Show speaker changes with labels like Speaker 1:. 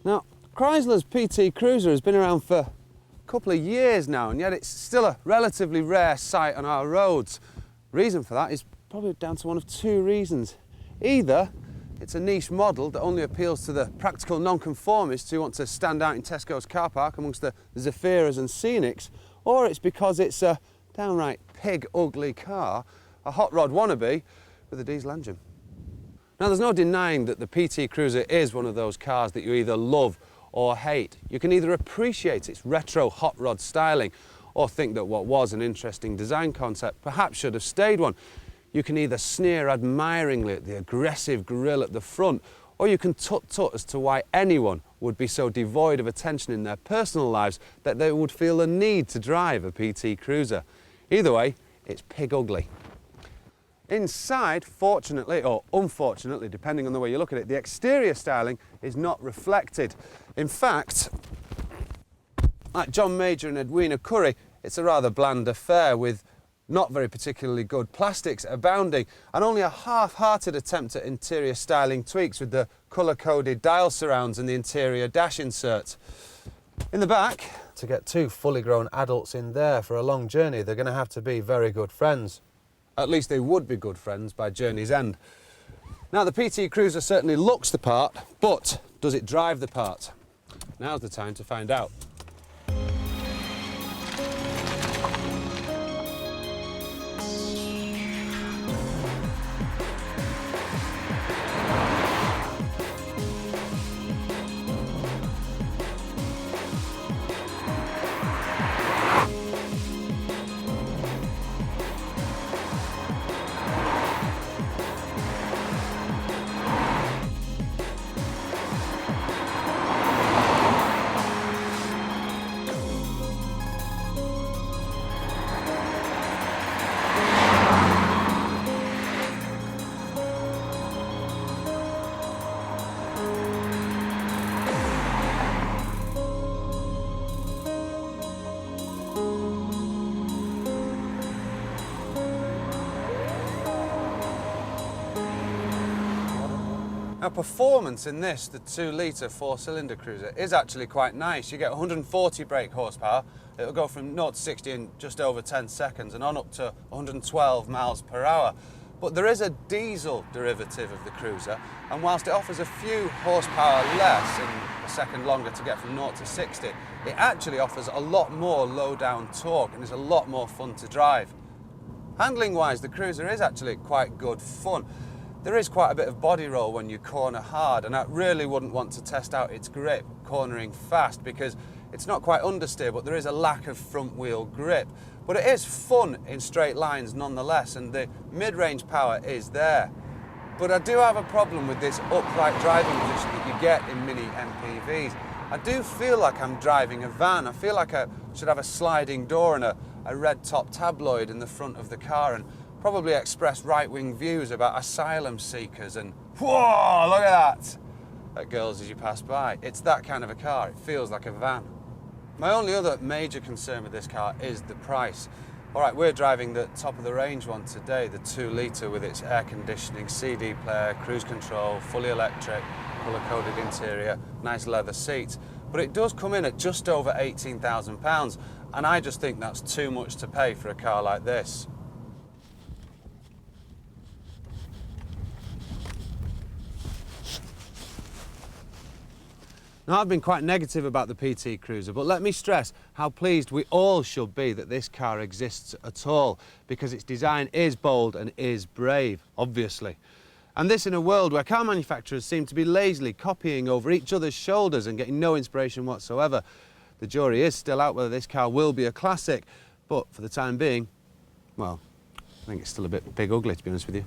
Speaker 1: Now, Chrysler's PT Cruiser has been around for a couple of years now, and yet it's still a relatively rare sight on our roads. Reason for that is probably down to one of two reasons. Either it's a niche model that only appeals to the practical nonconformists who want to stand out in Tesco's car park amongst the Zafiras and Scenics, or it's because it's a downright pig ugly car, a hot rod wannabe with a diesel engine. Now, there's no denying that the PT Cruiser is one of those cars that you either love or hate. You can either appreciate its retro hot rod styling or think that what was an interesting design concept perhaps should have stayed one. You can either sneer admiringly at the aggressive grille at the front, or you can tut-tut as to why anyone would be so devoid of attention in their personal lives that they would feel the need to drive a PT Cruiser. Either way, it's pig ugly. Inside, fortunately or unfortunately, depending on the way you look at it, the exterior styling is not reflected. In fact, like John Major and Edwina Curry, it's a rather bland affair with not very particularly good plastics abounding and only a half-hearted attempt at interior styling tweaks with the colour-coded dial surrounds and the interior dash insert. In the back, to get two fully grown adults in there for a long journey, they're going to have to be very good friends. At least they would be good friends by journey's end. Now, the PT Cruiser certainly looks the part, but does it drive the part? Now's the time to find out. Now, performance in this, the 2-litre 4-cylinder Cruiser, is actually quite nice. You get 140 brake horsepower. It'll go from 0 to 60 in just over 10 seconds and on up to 112 miles per hour. But there is a diesel derivative of the Cruiser, and whilst it offers a few horsepower less and a second longer to get from 0 to 60, it actually offers a lot more low-down torque and is a lot more fun to drive. Handling-wise, the Cruiser is actually quite good fun. There is quite a bit of body roll when you corner hard, and I really wouldn't want to test out its grip cornering fast because it's not quite understeer, but there is a lack of front wheel grip. But it is fun in straight lines nonetheless, and the mid-range power is there. But I do have a problem with this upright driving position that you get in mini MPVs. I do feel like I'm driving a van. I feel like I should have a sliding door and a red top tabloid in the front of the car and probably express right-wing views about asylum seekers and, whoa, look at that, at girls as you pass by. It's that kind of a car. It feels like a van. My only other major concern with this car is the price. All right, we're driving the top-of-the-range one today, the 2-litre with its air conditioning, CD player, cruise control, fully electric, colour-coded interior, nice leather seats. But it does come in at just over £18,000, and I just think that's too much to pay for a car like this. Now, I've been quite negative about the PT Cruiser, but let me stress how pleased we all should be that this car exists at all, because its design is bold and is brave, obviously. And this in a world where car manufacturers seem to be lazily copying over each other's shoulders and getting no inspiration whatsoever. The jury is still out whether this car will be a classic, but for the time being, well, I think it's still a bit big ugly, to be honest with you.